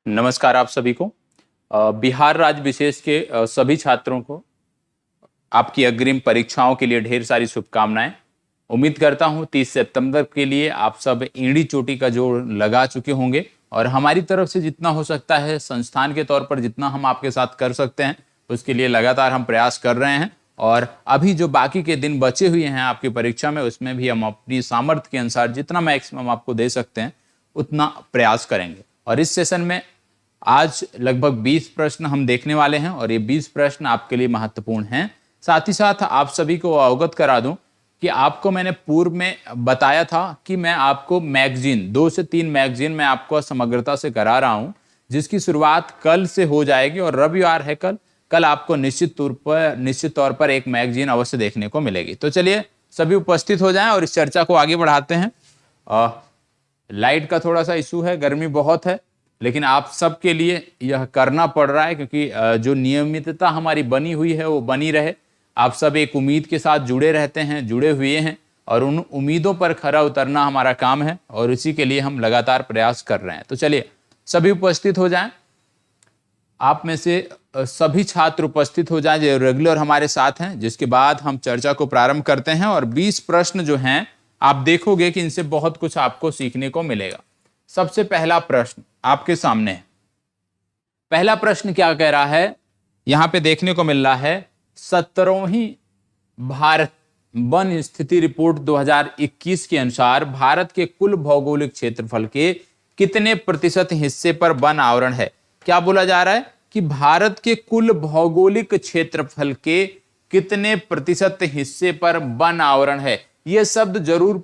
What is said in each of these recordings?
नमस्कार आप सभी को। बिहार राज्य विशेष के सभी छात्रों को आपकी अग्रिम परीक्षाओं के लिए ढेर सारी शुभकामनाएं। उम्मीद करता हूं 30 सितंबर के लिए आप सब ईंड़ी चोटी का जोड़ लगा चुके होंगे और हमारी तरफ से जितना हो सकता है संस्थान के तौर पर जितना हम आपके साथ कर सकते हैं उसके लिए लगातार हम प्रयास कर रहे हैं। और अभी जो बाकी के दिन बचे हुए हैं आपकी परीक्षा में उसमें भी हम अपनी सामर्थ्य के अनुसार जितना मैक्सिमम आपको दे सकते हैं उतना प्रयास करेंगे। और इस सेशन में आज लगभग 20 प्रश्न हम देखने वाले हैं और ये 20 प्रश्न आपके लिए महत्वपूर्ण हैं। साथ ही साथ आप सभी को अवगत करा दूं कि आपको मैंने पूर्व में बताया था कि मैं आपको मैगजीन 2 से 3 मैगजीन मैं आपको समग्रता से करा रहा हूं जिसकी शुरुआत कल से हो जाएगी और रविवार है कल आपको निश्चित तौर पर एक मैगजीन अवश्य देखने को मिलेगी। तो चलिए सभी उपस्थित हो जाएं और इस चर्चा को आगे बढ़ाते हैं। लाइट का थोड़ा सा इशू है, गर्मी बहुत है, लेकिन आप सबके लिए यह करना पड़ रहा है क्योंकि जो नियमितता हमारी बनी हुई है वो बनी रहे। आप सब एक उम्मीद के साथ जुड़े रहते हैं, जुड़े हुए हैं और उन उम्मीदों पर खरा उतरना हमारा काम है और इसी के लिए हम लगातार प्रयास कर रहे हैं। तो चलिए सभी उपस्थित हो जाएं। आप में से सभी छात्र उपस्थित हो जाएं जो रेगुलर हमारे साथ हैं, जिसके बाद हम चर्चा को प्रारंभ करते हैं। और 20 प्रश्न जो हैं आप देखोगे कि इनसे बहुत कुछ आपको सीखने को मिलेगा। सबसे पहला प्रश्न आपके सामने है। पहला प्रश्न क्या कह रहा है, यहां पे देखने को मिल रहा है 17वीं भारत वन स्थिति रिपोर्ट 2021 के अनुसार भारत के कुल भौगोलिक क्षेत्रफल के कितने प्रतिशत हिस्से पर वन आवरण है। क्या बोला जा रहा है कि भारत के कुल भौगोलिक क्षेत्रफल के कितने प्रतिशत हिस्से पर वन आवरण है। यह शब्द जरूर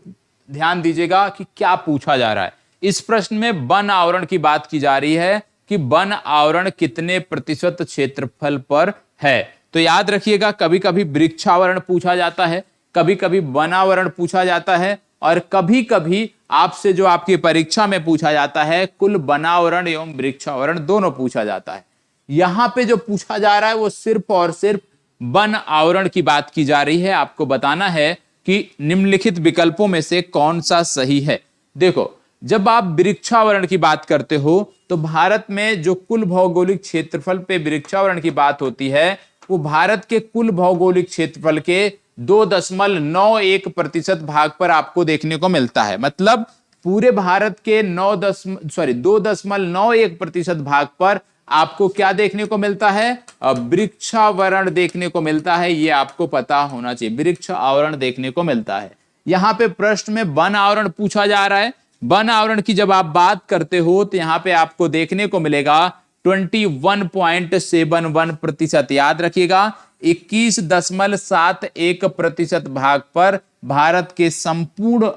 ध्यान दीजिएगा कि क्या पूछा जा रहा है। इस प्रश्न में वन आवरण की बात की जा रही है कि वन आवरण कितने प्रतिशत क्षेत्रफल पर है। तो याद रखिएगा कभी कभी वृक्षावरण पूछा जाता है, कभी कभी वनावरण पूछा जाता है और कभी कभी आपसे जो आपकी परीक्षा में पूछा जाता है कुल वनावरण एवं वृक्षावरण दोनों पूछा जाता है। यहां पे जो पूछा जा रहा है वो सिर्फ और सिर्फ वन आवरण की बात की जा रही है। आपको बताना है कि निम्नलिखित विकल्पों में से कौन सा सही है। देखो, जब आप वृक्षावरण की बात करते हो तो भारत में जो कुल भौगोलिक क्षेत्रफल पे वृक्षावरण की बात होती है वो भारत के कुल भौगोलिक क्षेत्रफल के 2.91% भाग पर आपको देखने को मिलता है। मतलब पूरे भारत के 2.91% भाग पर आपको क्या देखने को मिलता है, वृक्षावरण देखने को मिलता है। ये आपको पता होना चाहिए, वृक्ष आवरण देखने को मिलता है। यहां पे प्रश्न में वन आवरण पूछा जा रहा है। वन आवरण की जब आप बात करते हो तो यहां पे आपको देखने को मिलेगा 21.71%। याद रखिएगा 21.71% भाग पर भारत के संपूर्ण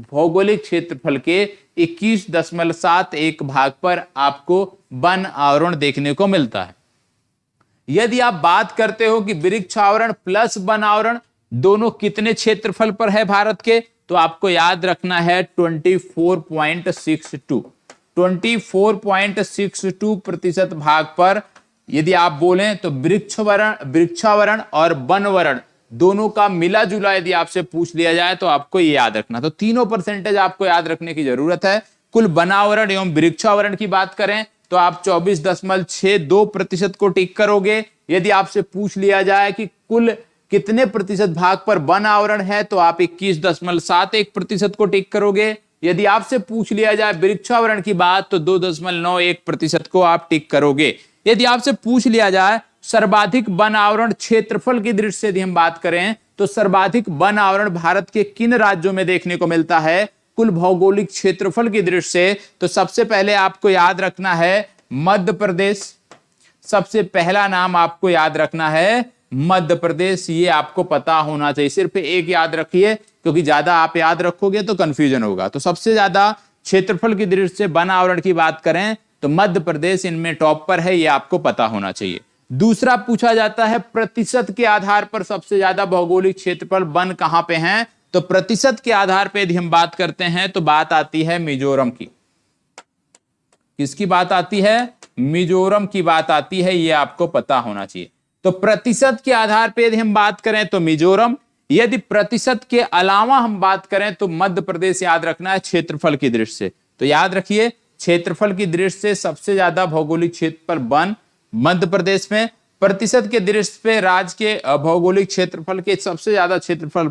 भौगोलिक क्षेत्रफल के 21.71 भाग पर आपको वन आवरण देखने को मिलता है। यदि आप बात करते हो कि वृक्ष आवरण प्लस वन आवरण दोनों कितने क्षेत्रफल पर है भारत के, तो आपको याद रखना है 24.62% भाग पर यदि आप बोलें तो वृक्षावरण और वनवरण दोनों का मिला जुला यदि आपसे पूछ लिया जाए तो आपको ये याद रखना। तो तीनों परसेंटेज आपको याद रखने की जरूरत है। कुल वनावरण एवं वृक्षावरण की बात करें तो आप 24.62% को टिक करोगे। यदि आपसे पूछ लिया जाए कि कुल कितने प्रतिशत भाग पर वन आवरण है तो आप 21.71% को टिक करोगे। यदि आपसे पूछ लिया जाए वृक्षावरण की बात तो 2.91% को आप टिक करोगे। यदि आपसे पूछ लिया जाए सर्वाधिक वन आवरण क्षेत्रफल की दृष्टि से यदि हम बात करें तो सर्वाधिक वन आवरण भारत के किन राज्यों में देखने को मिलता है कुल भौगोलिक क्षेत्रफल की दृष्टि से, तो सबसे पहले आपको याद रखना है मध्य प्रदेश। सबसे पहला नाम आपको याद रखना है मध्य प्रदेश। ये आपको पता होना चाहिए, सिर्फ एक याद रखिए क्योंकि ज्यादा आप याद रखोगे तो कंफ्यूजन होगा। तो सबसे ज्यादा क्षेत्रफल की दृष्टि से वन आवरण की बात करें तो मध्य प्रदेश इनमें टॉप पर है, ये आपको पता होना चाहिए। दूसरा पूछा जाता है प्रतिशत के आधार पर सबसे ज्यादा भौगोलिक क्षेत्रफल वन कहां पे हैं, तो प्रतिशत के आधार पर यदि हम बात करते हैं तो बात आती है मिजोरम की। किसकी बात आती है, मिजोरम की बात आती है, ये आपको पता होना चाहिए। तो प्रतिशत के आधार पर यदि हम बात करें तो मिजोरम, यदि प्रतिशत के अलावा हम बात करें तो मध्य प्रदेश याद रखना है क्षेत्रफल की दृष्टि से। तो याद रखिए क्षेत्रफल की दृष्टि से सबसे ज्यादा भौगोलिक क्षेत्र पर वन मध्य प्रदेश में, प्रतिशत के दृष्टि पे राज्य के भौगोलिक क्षेत्रफल के सबसे ज्यादा क्षेत्रफल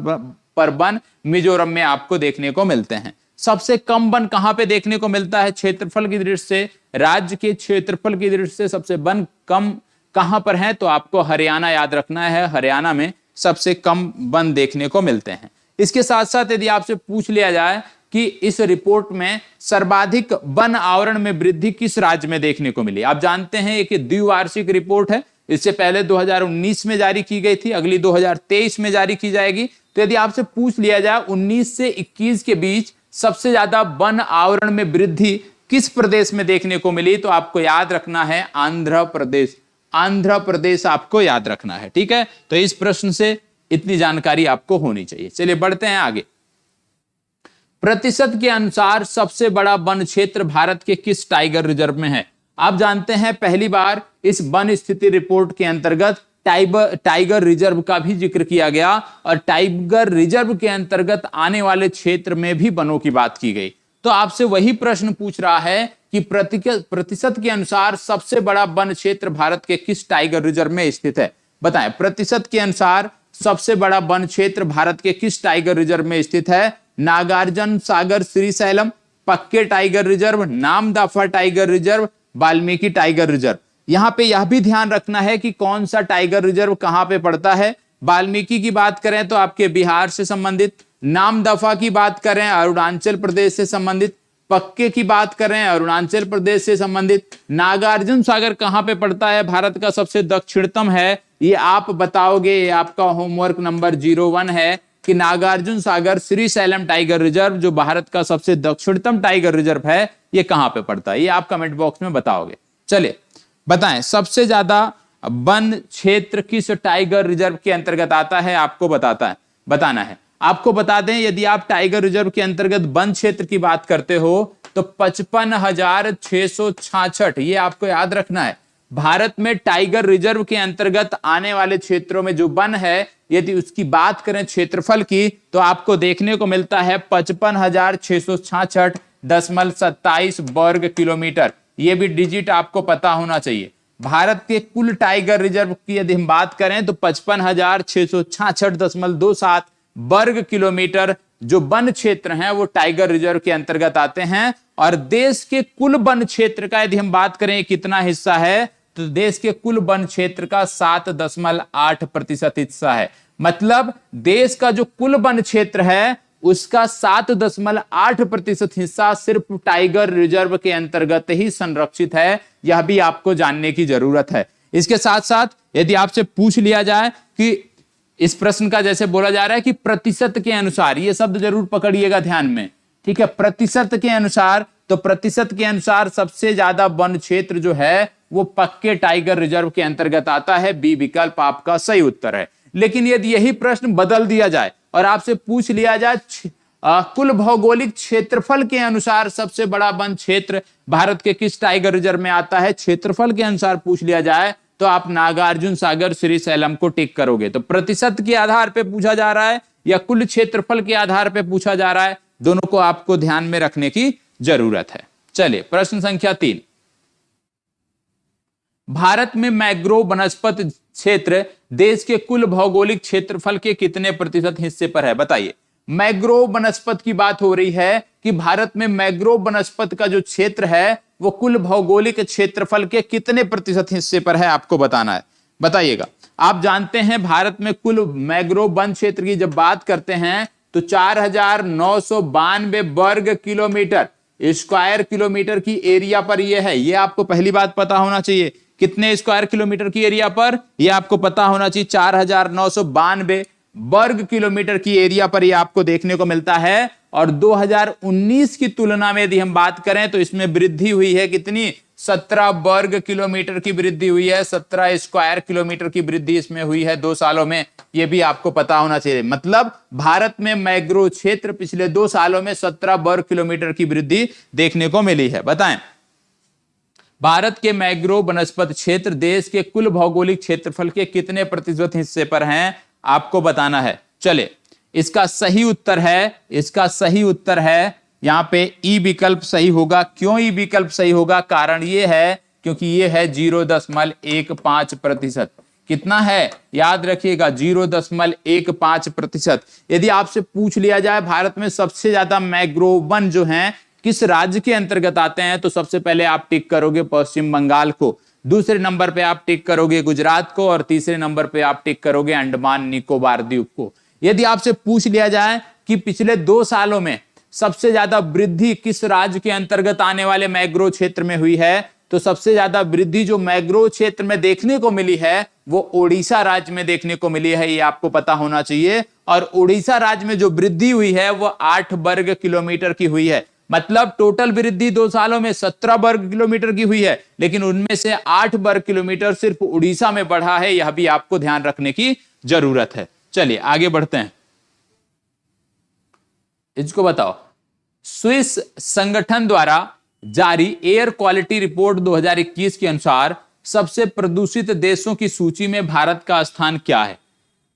पर वन मिजोरम में आपको देखने को मिलते हैं। सबसे कम वन कहां पे देखने को मिलता है क्षेत्रफल की दृष्टि से, राज्य के क्षेत्रफल की दृष्टि से सबसे वन कम कहां पर है, तो आपको हरियाणा याद रखना है, हरियाणा में सबसे कम वन देखने को मिलते हैं। इसके साथ साथ यदि आपसे पूछ लिया जाए कि इस रिपोर्ट में सर्वाधिक वन आवरण में वृद्धि किस राज्य में देखने को मिली, आप जानते हैं एक द्विवार्षिक रिपोर्ट है, इससे पहले 2019 में जारी की गई थी, अगली 2023 में जारी की जाएगी। तो यदि आपसे पूछ लिया जाए 19 से 21 के बीच सबसे ज्यादा वन आवरण में वृद्धि किस प्रदेश में देखने को मिली, तो आपको याद रखना है आंध्र प्रदेश। आंध्र प्रदेश आपको याद रखना है, ठीक है। तो इस प्रश्न से इतनी जानकारी आपको होनी चाहिए। चलिए बढ़ते हैं आगे। प्रतिशत के अनुसार सबसे बड़ा वन क्षेत्र भारत के किस टाइगर रिजर्व में है? आप जानते हैं पहली बार इस वन स्थिति रिपोर्ट के अंतर्गत टाइगर रिजर्व का भी जिक्र किया गया और टाइगर रिजर्व के अंतर्गत आने वाले क्षेत्र में भी वनों की बात की गई। तो आपसे वही प्रश्न पूछ रहा है कि प्रतिशत के अनुसार सबसे बड़ा वन क्षेत्र भारत के किस टाइगर रिजर्व में स्थित है? बताएं, प्रतिशत के अनुसार सबसे बड़ा वन क्षेत्र भारत के किस टाइगर रिजर्व में स्थित है? नागार्जुन सागर श्रीशैलम, पक्के tiger reserve, Namdapha tiger reserve, Valmiki tiger reserve. यहां पे यह भी ध्यान रखना है कि कौन सा टाइगर रिजर्व कहां पे पड़ता है। वाल्मीकि की बात करें तो आपके बिहार से संबंधित, नामदफा की बात करें अरुणाचल प्रदेश से संबंधित, पक्के की बात करें अरुणाचल प्रदेश से संबंधित, नागार्जुन सागर कहां पे पड़ता है, भारत का सबसे दक्षिणतम है, ये आप बताओगे, ये आपका होमवर्क नंबर 01 है कि नागार्जुन सागर श्रीशैलम टाइगर रिजर्व जो भारत का सबसे दक्षिणतम टाइगर रिजर्व है, ये कहां पे पड़ता है, ये आप कमेंट बॉक्स में बताओगे। चलिए बताएं, सबसे ज्यादा वन क्षेत्र किस टाइगर रिजर्व के अंतर्गत आता है, आपको बताना है। आपको बता दें, यदि आप टाइगर रिजर्व के अंतर्गत वन क्षेत्र की बात करते हो तो 55,666, ये आपको याद रखना है। भारत में टाइगर रिजर्व के अंतर्गत आने वाले क्षेत्रों में जो वन है, यदि उसकी बात करें क्षेत्रफल की, तो आपको देखने को मिलता है 55,666.27 वर्ग किलोमीटर। ये भी डिजिट आपको पता होना चाहिए। भारत के कुल टाइगर रिजर्व की यदि हम बात करें तो 55,666.27 वर्ग किलोमीटर जो वन क्षेत्र हैं वो टाइगर रिजर्व के अंतर्गत आते हैं। और देश के कुल वन क्षेत्र का यदि हम बात करें कितना हिस्सा है, तो देश के कुल वन क्षेत्र का 7.8% हिस्सा है। मतलब देश का जो कुल वन क्षेत्र है उसका 7.8% हिस्सा सिर्फ टाइगर रिजर्व के अंतर्गत ही संरक्षित है। यह भी आपको जानने की जरूरत है। इसके साथ साथ यदि आपसे पूछ लिया जाए कि इस प्रश्न का जैसे बोला जा रहा है कि प्रतिशत के अनुसार, ये शब्द जरूर पकड़िएगा ध्यान में, ठीक है, प्रतिशत के अनुसार, तो प्रतिशत के अनुसार सबसे ज्यादा वन क्षेत्र जो है वो पक्के टाइगर रिजर्व के अंतर्गत आता है। बी विकल्प आपका सही उत्तर है। लेकिन यदि यही प्रश्न बदल दिया जाए और आपसे पूछ लिया जाए कुल भौगोलिक क्षेत्रफल के अनुसार सबसे बड़ा वन क्षेत्र भारत के किस टाइगर रिजर्व में आता है, क्षेत्रफल के अनुसार पूछ लिया जाए, तो आप नागार्जुन सागर श्रीशैलम को टिक करोगे। तो प्रतिशत के आधार पे पूछा जा रहा है या कुल क्षेत्रफल के आधार पे पूछा जा रहा है, दोनों को आपको ध्यान में रखने की जरूरत है। चलिए प्रश्न संख्या 3, भारत में मैंग्रोव वनस्पत क्षेत्र देश के कुल भौगोलिक क्षेत्रफल के कितने प्रतिशत हिस्से पर है? बताइए। मैंग्रोव वनस्पत की बात हो रही है कि भारत में मैंग्रोव वनस्पत का जो क्षेत्र है वो कुल भौगोलिक क्षेत्रफल के कितने प्रतिशत हिस्से पर है, आपको बताना है। बताइएगा। आप जानते हैं भारत में कुल मैंग्रोव वन क्षेत्र की जब बात करते हैं तो 4,992 वर्ग किलोमीटर स्क्वायर किलोमीटर की एरिया पर यह है। यह आपको पहली बात पता होना चाहिए। कितने स्क्वायर किलोमीटर की एरिया पर, यह आपको पता होना चाहिए। 4,992 वर्ग किलोमीटर की एरिया पर यह आपको देखने को मिलता है। और 2019 की तुलना में यदि हम बात करें तो इसमें वृद्धि हुई है कितनी, 17 वर्ग किलोमीटर की वृद्धि हुई है। 17 स्क्वायर किलोमीटर की वृद्धि इसमें हुई है 2 सालों में। यह भी आपको पता होना चाहिए। मतलब भारत में मैंग्रोव क्षेत्र पिछले 2 सालों में 17 वर्ग किलोमीटर की वृद्धि देखने को मिली है। बताएं, भारत के मैंग्रोव वनस्पत क्षेत्र देश के कुल भौगोलिक क्षेत्रफल के कितने प्रतिशत हिस्से पर हैं, आपको बताना है। चले, इसका सही उत्तर है यहाँ पे ई विकल्प सही होगा। क्यों ई विकल्प सही होगा? कारण ये है क्योंकि ये है 0.15%। कितना है? याद रखिएगा 0.15%। यदि आपसे पूछ लिया जाए भारत में सबसे ज्यादा मैंग्रोव वन जो हैं किस राज्य के अंतर्गत आते हैं, तो सबसे पहले आप टिक करोगे पश्चिम बंगाल को, दूसरे नंबर पे आप टिक करोगे गुजरात को, और तीसरे नंबर पे आप टिक करोगे अंडमान निकोबार द्वीप को। यदि आपसे पूछ लिया जाए कि पिछले 2 सालों में सबसे ज्यादा वृद्धि किस राज्य के अंतर्गत आने वाले मैंग्रोव क्षेत्र में हुई है, तो सबसे ज्यादा वृद्धि जो मैंग्रोव क्षेत्र में देखने को मिली है वो ओडिशा राज्य में देखने को मिली है, ये आपको पता होना चाहिए। और ओडिशा राज्य में जो वृद्धि हुई है वो 8 वर्ग किलोमीटर की हुई है। मतलब टोटल वृद्धि 2 सालों में 17 वर्ग किलोमीटर की हुई है, लेकिन उनमें से 8 वर्ग किलोमीटर सिर्फ उड़ीसा में बढ़ा है, यह भी आपको ध्यान रखने की जरूरत है। चलिए आगे बढ़ते हैं। इसको बताओ, स्विस संगठन द्वारा जारी एयर क्वालिटी रिपोर्ट 2021 के अनुसार सबसे प्रदूषित देशों की सूची में भारत का स्थान क्या है?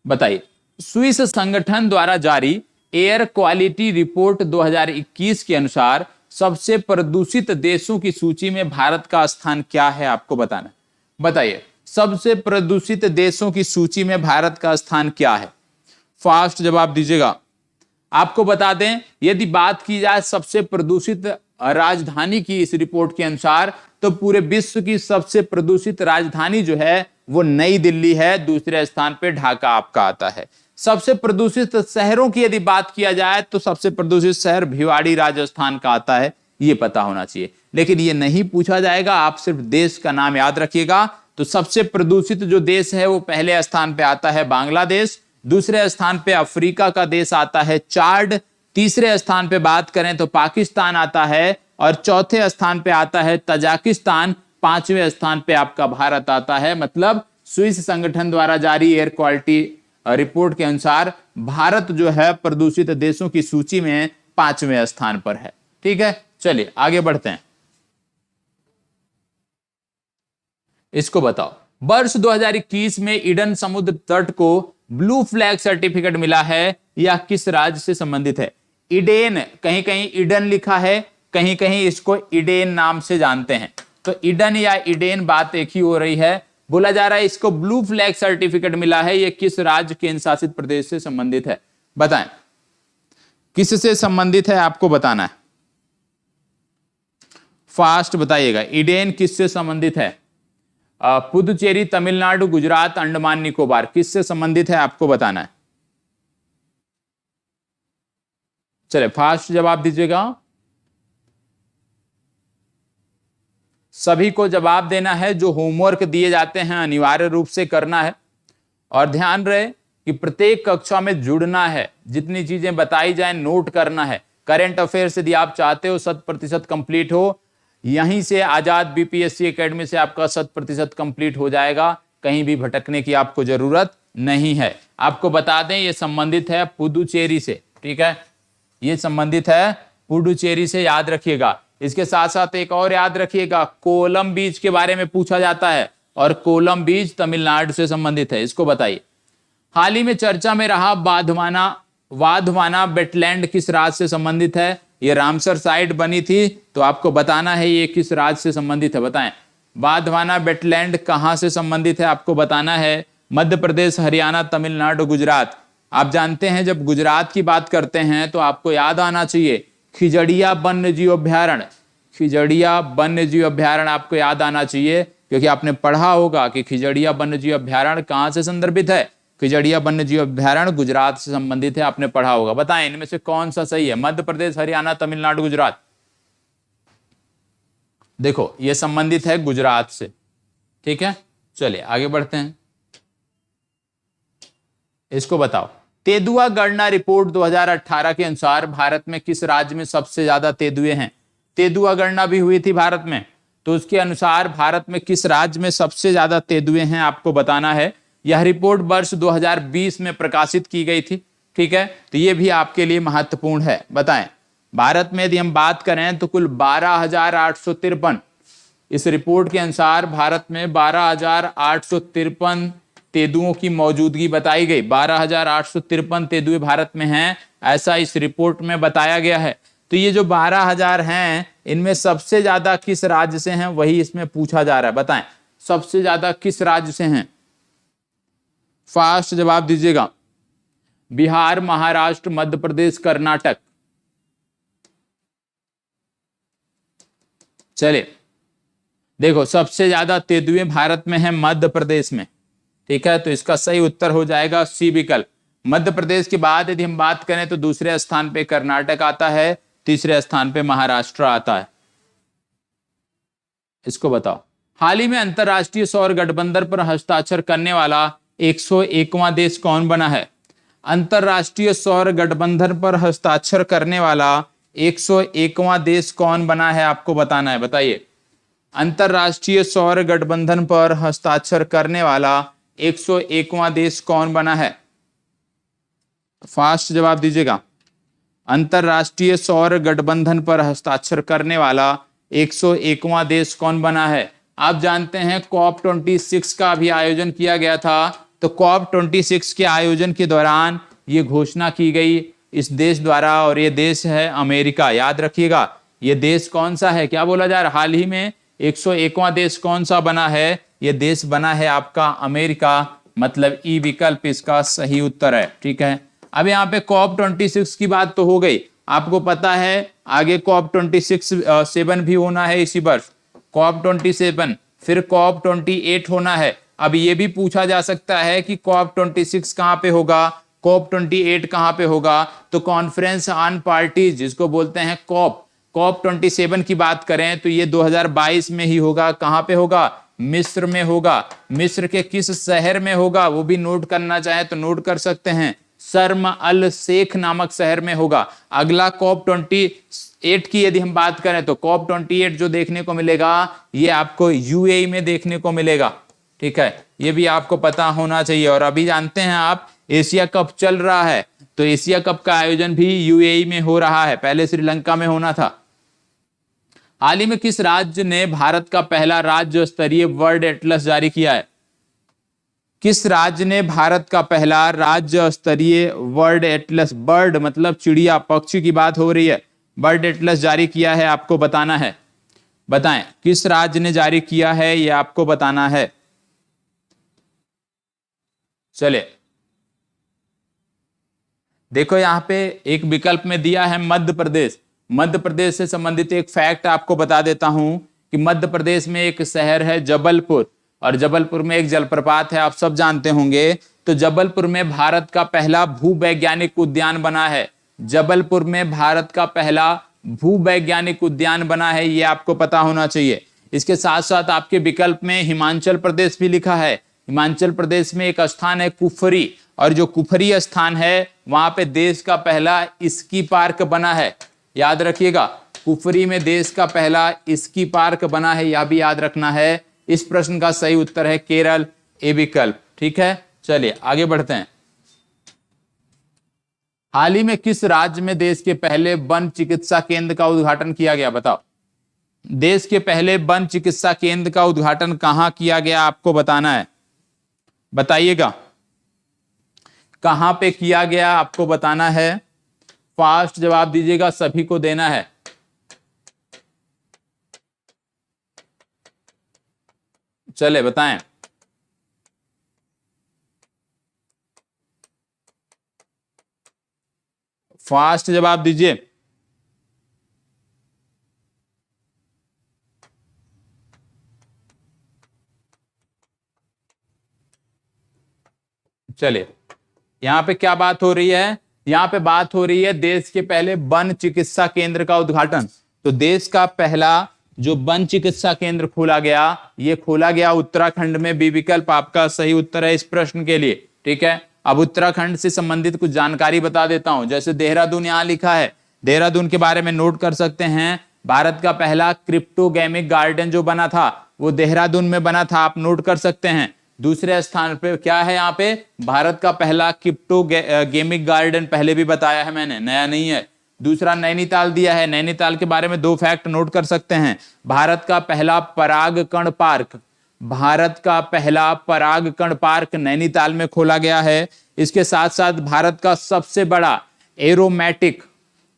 बताइए। स्विस संगठन द्वारा जारी एयर क्वालिटी रिपोर्ट 2021 के अनुसार सबसे प्रदूषित देशों की सूची में भारत का स्थान क्या है, आपको बताना। बताइए, सबसे प्रदूषित देशों की सूची में भारत का स्थान क्या है? फास्ट जवाब दीजिएगा। आपको बता दें, यदि बात की जाए सबसे प्रदूषित राजधानी की इस रिपोर्ट के अनुसार, तो पूरे विश्व की सबसे प्रदूषित राजधानी जो है वो नई दिल्ली है, दूसरे स्थान पे ढाका आपका आता है। सबसे प्रदूषित शहरों की यदि बात किया जाए तो सबसे प्रदूषित शहर भिवाड़ी राजस्थान का आता है, ये पता होना चाहिए। लेकिन ये नहीं पूछा जाएगा, आप सिर्फ देश का नाम याद रखिएगा। तो सबसे प्रदूषित जो देश है वो पहले स्थान पे आता है बांग्लादेश, दूसरे स्थान पे अफ्रीका का देश आता है चाड, तीसरे स्थान पे बात करें तो पाकिस्तान आता है, और चौथे स्थान पे आता है तजाकिस्तान, पांचवें स्थान पे आपका भारत आता है। मतलब स्विस संगठन द्वारा जारी एयर क्वालिटी रिपोर्ट के अनुसार भारत जो है प्रदूषित देशों की सूची में 5वें स्थान पर है। ठीक है, चलिए आगे बढ़ते हैं। इसको बताओ, वर्ष 2021 में ईडन समुद्र तट को ब्लू फ्लैग सर्टिफिकेट मिला है, यह किस राज्य से संबंधित है? ईडेन, कहीं कहीं ईडन लिखा है, कहीं कहीं इसको ईडेन नाम से जानते हैं। तो ईडन या ईडेन बात एक ही हो रही है। बोला जा रहा है इसको ब्लू फ्लैग सर्टिफिकेट मिला है, यह किस राज्य केंद्र शासित प्रदेश से संबंधित है? बताएं, किससे संबंधित है आपको बताना है। फास्ट बताइएगा, ईडेन किससे संबंधित है? पुदुचेरी, तमिलनाडु, गुजरात, अंडमान निकोबार, किससे संबंधित है आपको बताना है। चले फास्ट जवाब दीजिएगा। सभी को जवाब देना है, जो होमवर्क दिए जाते हैं अनिवार्य रूप से करना है, और ध्यान रहे कि प्रत्येक कक्षा में जुड़ना है, जितनी चीजें बताई जाए नोट करना है। करंट अफेयर्स यदि आप चाहते हो 100% कंप्लीट हो, यहीं से आजाद बीपीएससी एकेडमी से आपका 100% कंप्लीट हो जाएगा, कहीं भी भटकने की आपको जरूरत नहीं है। आपको बता दें ये संबंधित है पुदुचेरी से, ठीक है, ये संबंधित है पुडुचेरी से, याद रखिएगा। इसके साथ साथ एक और याद रखिएगा, कोलम बीच के बारे में पूछा जाता है, और कोलम बीच तमिलनाडु से संबंधित है। इसको बताइए, हाल ही में चर्चा में रहा वाधवाना वेटलैंड किस राज्य से संबंधित है? ये रामसर साइट बनी थी, तो आपको बताना है ये किस राज्य से संबंधित है, बताएं। वाधवाना वेटलैंड कहां से संबंधित है आपको बताना है। मध्य प्रदेश, हरियाणा, तमिलनाडु, गुजरात। आप जानते हैं जब गुजरात की बात करते हैं तो आपको याद आना चाहिए खिजड़िया वन्य जीव अभ्यारण्य। खिजड़िया वन्य जीव अभ्यारण्य आपको याद आना चाहिए, क्योंकि आपने पढ़ा होगा कि खिजड़िया वन्य जीव अभ्यारण्य कहां से संदर्भित है। खिजड़िया वन्य जीव अभ्यारण्य गुजरात से संबंधित है, आपने पढ़ा होगा। बताएं इनमें से कौन सा सही है? मध्य प्रदेश, हरियाणा, तमिलनाडु, गुजरात। देखो ये संबंधित है गुजरात से, ठीक है। चलिए आगे बढ़ते हैं। इसको बताओ, तेंदुआ गणना रिपोर्ट 2018 के अनुसार भारत में किस राज्य में सबसे ज्यादा तेंदुए हैं? तेंदुआ गणना भी हुई थी भारत में, तो उसके अनुसार भारत में किस राज्य में सबसे ज्यादा तेंदुए हैं आपको बताना है। यह रिपोर्ट वर्ष 2020 में प्रकाशित की गई थी, ठीक है, तो यह भी आपके लिए महत्वपूर्ण है। बताएं, भारत में यदि हम बात करें तो कुल 12,853, इस रिपोर्ट के अनुसार भारत में 12,853 तेंदुओं की मौजूदगी बताई गई। 12,853 तेंदुए भारत में हैं, ऐसा इस रिपोर्ट में बताया गया है। तो ये जो 12,000 हैं इनमें सबसे ज्यादा किस राज्य से हैं वही इसमें पूछा जा रहा है। बताएं सबसे ज्यादा किस राज्य से हैं? फास्ट जवाब दीजिएगा। बिहार, महाराष्ट्र, मध्य प्रदेश, कर्नाटक। चलिए देखो सबसे ज्यादा तेंदुए भारत में है मध्य प्रदेश में। ठीक है, तो इसका सही उत्तर हो जाएगा सी विकल्प। मध्य प्रदेश के बाद यदि हम बात करें तो दूसरे स्थान पे कर्नाटक आता है, तीसरे स्थान पे महाराष्ट्र आता है। इसको बताओ। हाल ही में अंतरराष्ट्रीय सौर गठबंधन पर हस्ताक्षर करने वाला 101वां देश कौन बना है? अंतरराष्ट्रीय सौर गठबंधन पर हस्ताक्षर करने वाला 101वां देश कौन बना है आपको बताना है। बताइए अंतरराष्ट्रीय सौर गठबंधन पर हस्ताक्षर करने वाला 101वां देश कौन बना है? फास्ट जवाब दीजिएगा। अंतरराष्ट्रीय सौर गठबंधन पर हस्ताक्षर करने वाला 101वां देश कौन बना है? आप जानते हैं कॉप 26 का भी आयोजन किया गया था, तो कॉप 26 के आयोजन के दौरान ये घोषणा की गई इस देश द्वारा, और ये देश है अमेरिका। याद रखिएगा ये देश कौन सा है, क्या बोला जा रहा है हाल ही में 101वां देश कौन सा बना है? ये देश बना है आपका अमेरिका, मतलब ई विकल्प इसका सही उत्तर है। ठीक है, अब यहाँ पे कॉप 26 की बात तो हो गई, आपको पता है आगे कॉप 7 भी होना है इसी वर्ष, कॉप 27, फिर कॉप 28 होना है। अब ये भी पूछा जा सकता है कि कॉप 26 कहाँ पे होगा, कॉप 28 कहाँ पे होगा? तो कॉन्फ्रेंस ऑन पार्टीज जिसको बोलते हैं कॉप 27 की बात करें तो ये 2022 में ही होगा। कहाँ पे होगा? मिस्र में होगा। मिस्र के किस शहर में होगा वो भी नोट करना चाहे तो नोट कर सकते हैं, शर्म अल शेख नामक शहर में होगा। अगला कॉप 28 की यदि हम बात करें तो कॉप 28 जो देखने को मिलेगा ये आपको यूएई में देखने को मिलेगा। ठीक है, ये भी आपको पता होना चाहिए। और अभी जानते हैं आप एशिया कप चल रहा है, तो एशिया कप का आयोजन भी यूएई में हो रहा है, पहले श्रीलंका में होना था। हाल ही में किस राज्य ने भारत का पहला राज्य स्तरीय बर्ड एटलस जारी किया है? किस राज्य ने भारत का पहला राज्य स्तरीय बर्ड एटलस, बर्ड मतलब चिड़िया पक्षी की बात हो रही है, बर्ड एटलस जारी किया है? आपको बताना है। बताएं किस राज्य ने जारी किया है, यह आपको बताना है। चले देखो यहां पे एक विकल्प में दिया है मध्य प्रदेश। मध्य प्रदेश से संबंधित एक फैक्ट आपको बता देता हूं कि मध्य प्रदेश में एक शहर है जबलपुर, और जबलपुर में एक जलप्रपात है, आप सब जानते होंगे। तो जबलपुर में भारत का पहला भूवैज्ञानिक उद्यान बना है। जबलपुर में भारत का पहला भूवैज्ञानिक उद्यान बना है, ये आपको पता होना चाहिए। इसके साथ साथ आपके विकल्प में हिमाचल प्रदेश भी लिखा है। हिमाचल प्रदेश में एक स्थान है कुफरी, और जो कुफरी स्थान है वहां पे देश का पहला स्की पार्क बना है। याद रखिएगा कुफरी में देश का पहला स्की पार्क बना है, यह भी याद रखना है। इस प्रश्न का सही उत्तर है केरल, ए विकल्प। ठीक है, चलिए आगे बढ़ते हैं। हाल ही में किस राज्य में देश के पहले वन चिकित्सा केंद्र का उद्घाटन किया गया? बताओ देश के पहले वन चिकित्सा केंद्र का उद्घाटन कहां किया गया आपको बताना है। बताइएगा कहां पे किया गया आपको बताना है। फास्ट जवाब दीजिएगा, सभी को देना है। चले बताएं। फास्ट जवाब दीजिए। चलिए यहां पे क्या बात हो रही है? यहां पे बात हो रही है देश के पहले वन चिकित्सा केंद्र का उद्घाटन। तो देश का पहला जो वन चिकित्सा केंद्र खोला गया, ये खोला गया उत्तराखंड में। बी विकल्प आपका सही उत्तर है इस प्रश्न के लिए। ठीक है, अब उत्तराखंड से संबंधित कुछ जानकारी बता देता हूं। जैसे देहरादून यहां लिखा है, देहरादून के बारे में नोट कर सकते हैं। भारत का पहला क्रिप्टोगेमिक गार्डन जो बना था वो देहरादून में बना था, आप नोट कर सकते हैं। दूसरे स्थान पे क्या है यहाँ पे? भारत का पहला क्रिप्टो गेमिक गार्डन, पहले भी बताया है मैंने, नया नहीं है। दूसरा नैनीताल दिया है, नैनीताल के बारे में 2 फैक्ट नोट कर सकते हैं। भारत का पहला परागकण पार्क, भारत का पहला परागकण पार्क नैनीताल में खोला गया है। इसके साथ साथ भारत का सबसे बड़ा एरोमेटिक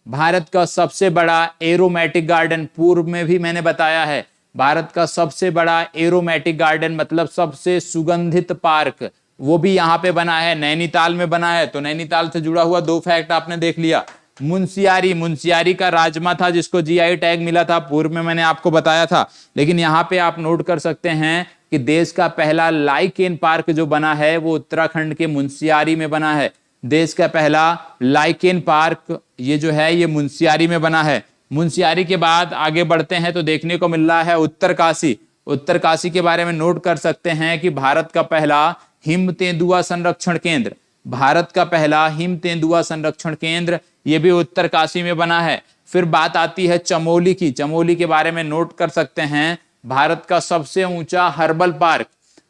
भारत का सबसे बड़ा एरोमेटिक गार्डन, पूर्व में भी मैंने बताया है, भारत का सबसे बड़ा एरोमेटिक गार्डन मतलब सबसे सुगंधित पार्क, वो भी यहाँ पे बना है, नैनीताल में बना है। तो नैनीताल से जुड़ा हुआ 2 फैक्ट आपने देख लिया। मुंशियारी, मुंशियारी का राजमा था जिसको जीआई टैग मिला था, पूर्व में मैंने आपको बताया था। लेकिन यहाँ पे आप नोट कर सकते हैं कि देश का पहला लाइकेन पार्क जो बना है वो उत्तराखंड के मुंशियारी में बना है। देश का पहला लाइकेन पार्क ये जो है ये मुंशियारी में बना है। मुंशियारी के बाद आगे बढ़ते हैं तो देखने को मिल रहा है उत्तरकाशी। उत्तरकाशी के बारे में नोट कर सकते हैं कि भारत का पहला हिम तेंदुआ संरक्षण केंद्र, भारत का पहला हिम तेंदुआ संरक्षण केंद्र ये भी उत्तरकाशी में बना है। फिर बात आती है चमोली की, चमोली के बारे में नोट कर सकते हैं भारत का सबसे ऊंचा हर्बल पार्क,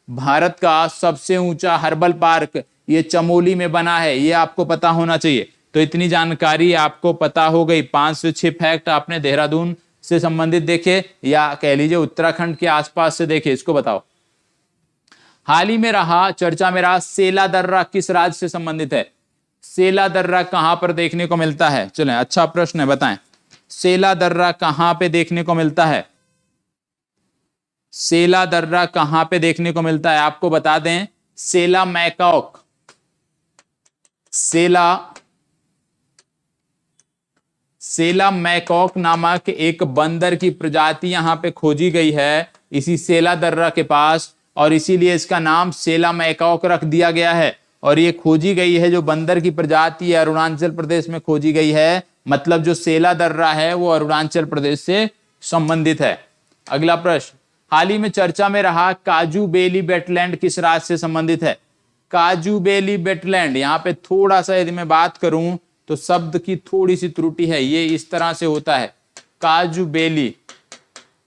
भारत का सबसे ऊंचा हर्बल पार्क ये चमोली में बना है, ये आपको पता होना चाहिए। तो इतनी जानकारी आपको पता हो गई, 5 से 6 फैक्ट आपने देहरादून से संबंधित देखे या कह लीजिए उत्तराखंड के आसपास से देखे। इसको बताओ, हाल ही में रहा चर्चा में रहा सेला दर्रा किस राज्य से संबंधित है? सेला दर्रा कहां पर देखने को मिलता है? चलें, अच्छा प्रश्न है, बताएं सेला दर्रा कहां पे देखने को मिलता है? सेला दर्रा कहां पे देखने को मिलता है? आपको बता दें सेला मैकॉक, सेला मैकॉक नामक एक बंदर की प्रजाति यहां पे खोजी गई है इसी सेला दर्रा के पास, और इसीलिए इसका नाम सेला मैकॉक रख दिया गया है। और ये खोजी गई है जो बंदर की प्रजाति है अरुणाचल प्रदेश में खोजी गई है, मतलब जो सेला दर्रा है वो अरुणाचल प्रदेश से संबंधित है। अगला प्रश्न, हाल ही में चर्चा में रहा काजू बेली वेटलैंड किस राज्य से संबंधित है? काजू बेली वेटलैंड, यहाँ पे थोड़ा सा यदि मैं बात करूं तो शब्द की थोड़ी सी त्रुटि है, ये इस तरह से होता है काजू बेली,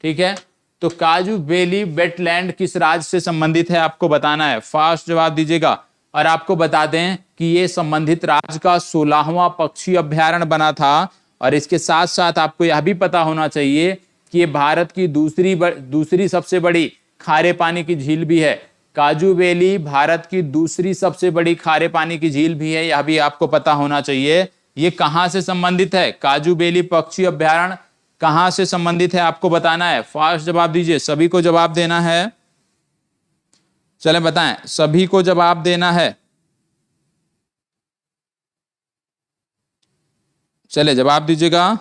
ठीक है। तो काजू बेली वेटलैंड किस राज्य से संबंधित है आपको बताना है, फास्ट जवाब दीजिएगा। और आपको बता दें कि ये संबंधित राज्य का 16वां पक्षी अभ्यारण्य बना था। और इसके साथ साथ आपको यह भी पता होना चाहिए कि ये भारत की दूसरी सबसे बड़ी खारे पानी की झील भी है। काजू बेली भारत की दूसरी सबसे बड़ी खारे पानी की झील भी है, यह भी आपको पता होना चाहिए। ये कहां से संबंधित है? काजू बेली पक्षी अभ्यारण्य कहां से संबंधित है आपको बताना है, फास्ट जवाब दीजिए, सभी को जवाब देना है। चलें बताएं, सभी को जवाब देना है। चले जवाब दीजिएगा।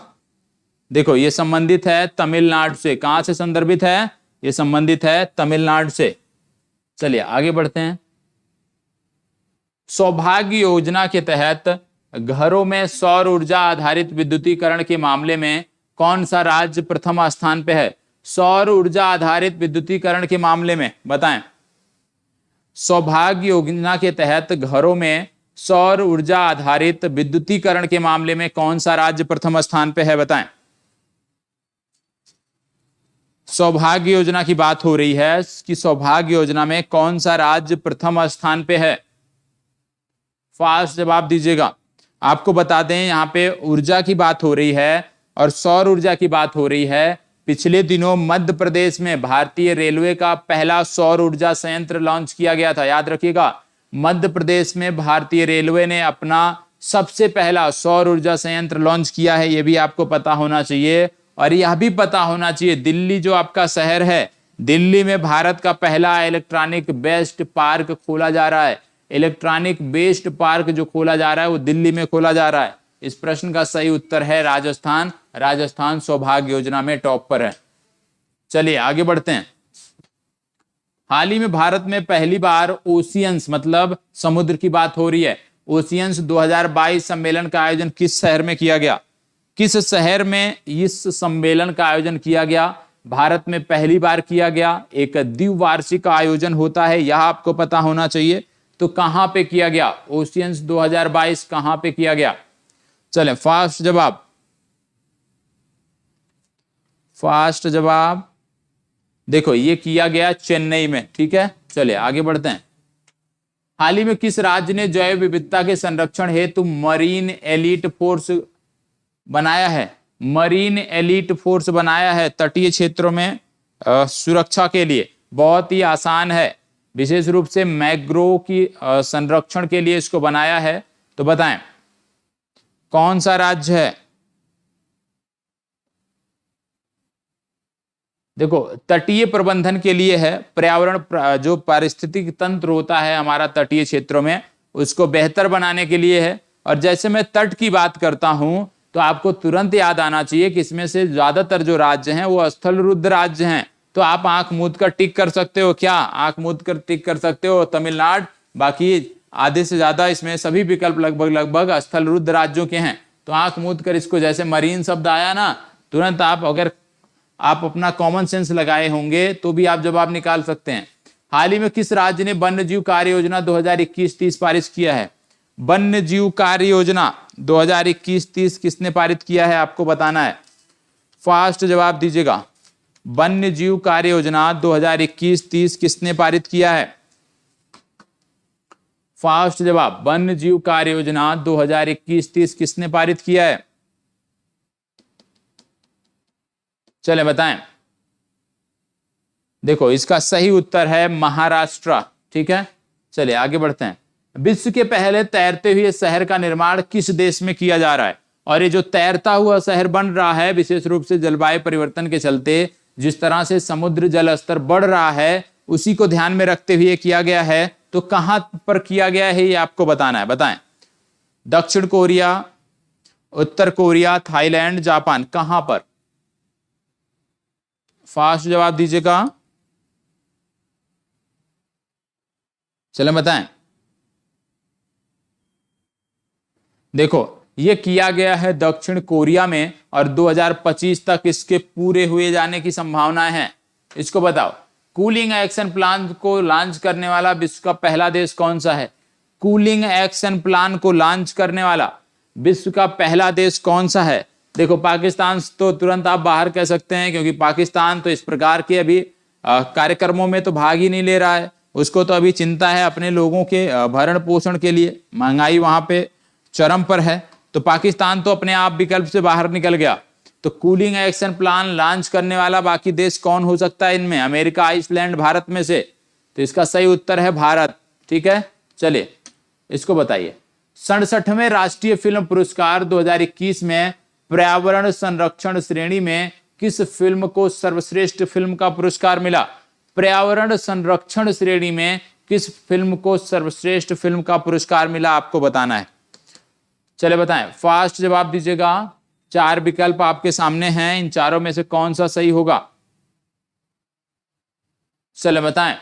देखो ये संबंधित है तमिलनाडु से, कहां से संदर्भित है? ये संबंधित है तमिलनाडु से। चलिए आगे बढ़ते हैं। सौभाग्य योजना के तहत घरों में सौर ऊर्जा आधारित विद्युतीकरण के मामले में कौन सा राज्य प्रथम स्थान पे है? सौर ऊर्जा आधारित विद्युतीकरण के मामले में बताएं। सौभाग्य योजना के तहत घरों में सौर ऊर्जा आधारित विद्युतीकरण के मामले में कौन सा राज्य प्रथम स्थान पे है बताएं। सौभाग्य योजना की बात हो रही है कि सौभाग्य योजना में कौन सा राज्य प्रथम स्थान पे है, फास्ट जवाब दीजिएगा। आपको बता दें यहां पे ऊर्जा की बात हो रही है और सौर ऊर्जा की बात हो रही है। पिछले दिनों मध्य प्रदेश में भारतीय रेलवे का पहला सौर ऊर्जा संयंत्र लॉन्च किया गया था, याद रखिएगा। मध्य प्रदेश में भारतीय रेलवे ने अपना सबसे पहला सौर ऊर्जा संयंत्र लॉन्च किया है, यह भी आपको पता होना चाहिए। और यह भी पता होना चाहिए दिल्ली जो आपका शहर है, दिल्ली में भारत का पहला इलेक्ट्रॉनिक वेस्ट पार्क खोला जा रहा है। इलेक्ट्रॉनिक वेस्ट पार्क जो खोला जा रहा है वो दिल्ली में खोला जा रहा है। इस प्रश्न का सही उत्तर है राजस्थान। राजस्थान सौभाग्य योजना में टॉप पर है। चलिए आगे बढ़ते हैं। हाल ही में भारत में पहली बार ओशियंस मतलब समुद्र की बात हो रही है, ओशियंस 2022 सम्मेलन का आयोजन किस शहर में किया गया? किस शहर में इस सम्मेलन का आयोजन किया गया? भारत में पहली बार किया गया। एक द्विवार्षिक आयोजन होता है, यह आपको पता होना चाहिए। तो कहां पे किया गया? ओशियंस 2022 कहां पे किया गया? चलें फास्ट जवाब, फास्ट जवाब। देखो ये किया गया चेन्नई में, ठीक है। चलिए आगे बढ़ते हैं। हाल ही में किस राज्य ने जैव विविधता के संरक्षण हेतु मरीन एलीट फोर्स बनाया है? मरीन एलीट फोर्स बनाया है तटीय क्षेत्रों में सुरक्षा के लिए। बहुत ही आसान है, विशेष रूप से मैंग्रोव की संरक्षण के लिए इसको बनाया है। तो बताएं कौन सा राज्य है? देखो, तटीय प्रबंधन के लिए है, पर्यावरण जो पारिस्थितिक तंत्र होता है हमारा तटीय क्षेत्रों में, उसको बेहतर बनाने के लिए है। और जैसे मैं तट की बात करता हूं तो आपको तुरंत याद आना चाहिए कि इसमें से ज्यादातर जो राज्य हैं वो स्थल रुद्ध राज्य हैं। तो आप आंख मूंद कर टिक कर सकते हो, क्या आंख मूंद कर टिक कर सकते हो तमिलनाडु। बाकी आधे से ज्यादा इसमें सभी विकल्प लगभग लगभग स्थल रुद्ध राज्यों के हैं। तो आंख मूंद कर इसको, जैसे मरीन शब्द आया ना, तुरंत आप अगर आप अपना कॉमन सेंस लगाए होंगे तो भी आप जवाब निकाल सकते हैं। हाल ही में किस राज्य ने वन्य जीव कार्य योजना 2021-30 पारित किया है? वन्य जीव कार्य योजना 2021-30 किसने पारित किया है, आपको बताना है। फास्ट जवाब दीजिएगा। वन्य जीव कार्य योजना 2021-30 किसने पारित किया है? फास्ट जवाब। वन्य जीव कार्य योजना 2021-30 किसने पारित किया है? चले बताएं। देखो, इसका सही उत्तर है महाराष्ट्र। ठीक है, चलिए आगे बढ़ते हैं। विश्व के पहले तैरते हुए शहर का निर्माण किस देश में किया जा रहा है? और ये जो तैरता हुआ शहर बन रहा है, विशेष रूप से जलवायु परिवर्तन के चलते जिस तरह से समुद्र जल स्तर बढ़ रहा है, उसी को ध्यान में रखते हुए किया गया है। तो कहां पर किया गया है ये आपको बताना है, बताएं। दक्षिण कोरिया, उत्तर कोरिया, थाईलैंड, जापान, कहां पर? फास्ट जवाब दीजिएगा। चले बताएं। देखो, ये किया गया है दक्षिण कोरिया में और 2025 तक इसके पूरे हुए जाने की संभावना है। इसको बताओ, कूलिंग एक्शन प्लान को लॉन्च करने वाला विश्व का पहला देश कौन सा है? कूलिंग एक्शन प्लान को लॉन्च करने वाला विश्व का पहला देश कौन सा है? देखो, पाकिस्तान तो तुरंत आप बाहर कह सकते हैं, क्योंकि पाकिस्तान तो इस प्रकार के अभी कार्यक्रमों में तो भाग ही नहीं ले रहा है। उसको तो अभी चिंता है अपने लोगों के भरण पोषण के लिए, महंगाई वहां पे चरम पर है। तो पाकिस्तान तो अपने आप विकल्प से बाहर निकल गया। तो कूलिंग एक्शन प्लान लॉन्च करने वाला बाकी देश कौन हो सकता है इनमें? अमेरिका, आइसलैंड, भारत में से? तो इसका सही उत्तर है भारत। ठीक है, चलिए इसको बताइए। 67वें राष्ट्रीय फिल्म पुरस्कार 2021 में पर्यावरण संरक्षण श्रेणी में किस फिल्म को सर्वश्रेष्ठ फिल्म का पुरस्कार मिला? पर्यावरण संरक्षण श्रेणी में किस फिल्म को सर्वश्रेष्ठ फिल्म का पुरस्कार मिला, आपको बताना है। चले बताएं, फास्ट जवाब दीजिएगा। 4 विकल्प आपके सामने हैं, इन चारों में से कौन सा सही होगा? चले बताएं।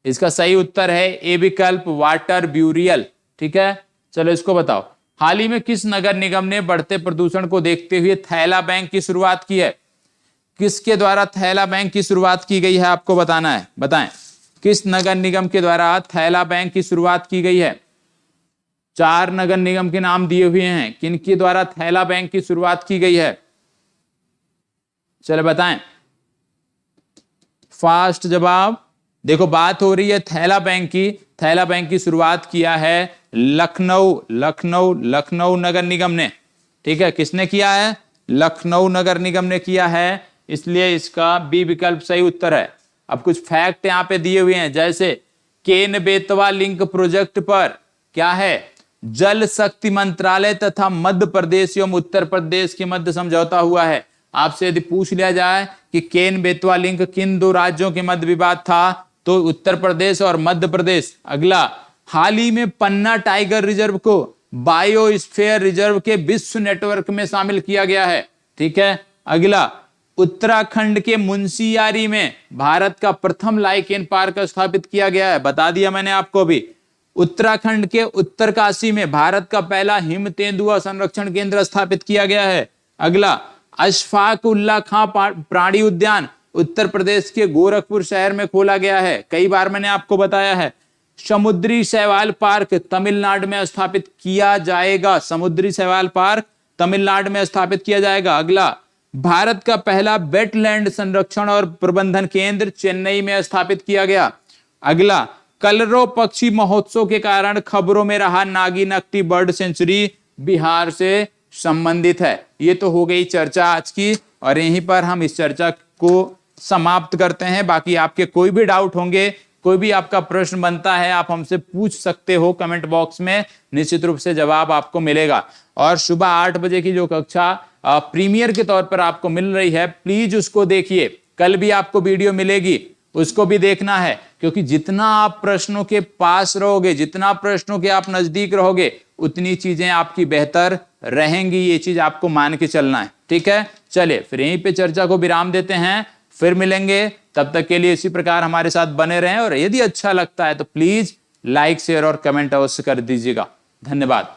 इसका सही उत्तर है ए विकल्प, वाटर ब्यूरियल। ठीक है, चलो इसको बताओ। हाल ही में किस नगर निगम ने बढ़ते प्रदूषण को देखते हुए थैला बैंक की शुरुआत की है? किसके द्वारा थैला बैंक की शुरुआत की गई है, आपको बताना है। बताएं, किस नगर निगम के द्वारा थैला बैंक की शुरुआत की गई है? 4 नगर निगम के नाम दिए हुए हैं, किनके द्वारा थैला बैंक की शुरुआत की गई है? चलो बताएं। फास्ट जवाब। देखो, बात हो रही है थैला बैंक की। थैला बैंक की शुरुआत किया है लखनऊ नगर निगम ने। ठीक है, किसने किया है? लखनऊ नगर निगम ने किया है, इसलिए इसका बी विकल्प सही उत्तर है। अब कुछ फैक्ट यहां पे दिए हुए हैं, जैसे केन बेतवा लिंक प्रोजेक्ट पर क्या है? जल शक्ति मंत्रालय तथा मध्य प्रदेश एवं उत्तर प्रदेश के मध्य समझौता हुआ है। आपसे यदि पूछ लिया जाए कि केन बेतवा लिंक किन 2 राज्यों के मध्य विवाद था, तो उत्तर प्रदेश और मध्य प्रदेश। अगला, हाल ही में पन्ना टाइगर रिजर्व को बायोस्फीयर रिजर्व के विश्व नेटवर्क में शामिल किया गया है। ठीक है, अगला, उत्तराखंड के मुंशियारी में भारत का प्रथम लाइकेन पार्क स्थापित किया गया है। बता दिया मैंने आपको भी। उत्तराखंड के उत्तरकाशी में भारत का पहला हिम तेंदुआ संरक्षण केंद्र स्थापित किया गया है। अगला, अशफाक उल्ला खां प्राणी उद्यान उत्तर प्रदेश के गोरखपुर शहर में खोला गया है। कई बार मैंने आपको बताया है। समुद्री शैवाल पार्क तमिलनाडु में स्थापित किया जाएगा। समुद्री शैवाल पार्क तमिलनाडु में स्थापित किया जाएगा। अगला, भारत का पहला वेटलैंड संरक्षण और प्रबंधन केंद्र चेन्नई में स्थापित किया गया। अगला, कलरव पक्षी महोत्सव के कारण खबरों में रहा नागिनक्टी बर्ड सेंचुरी बिहार से संबंधित है। ये तो हो गई चर्चा आज की, और यहीं पर हम इस चर्चा को समाप्त करते हैं। बाकी आपके कोई भी डाउट होंगे, कोई भी आपका प्रश्न बनता है, आप हमसे पूछ सकते हो कमेंट बॉक्स में, निश्चित रूप से जवाब आपको मिलेगा। और सुबह 8 बजे की जो कक्षा प्रीमियर के तौर पर आपको मिल रही है, प्लीज उसको देखिए। कल भी आपको वीडियो मिलेगी, उसको भी देखना है, क्योंकि जितना आप प्रश्नों के पास रहोगे, जितना प्रश्नों के आप नजदीक रहोगे, उतनी चीजें आपकी बेहतर रहेंगी। ये चीज आपको मान के चलना है, ठीक है। चलिए फिर यहीं पे चर्चा को विराम देते हैं, फिर मिलेंगे। तब तक के लिए इसी प्रकार हमारे साथ बने रहें, और यदि अच्छा लगता है तो प्लीज लाइक, शेयर और कमेंट अवश्य कर दीजिएगा। धन्यवाद।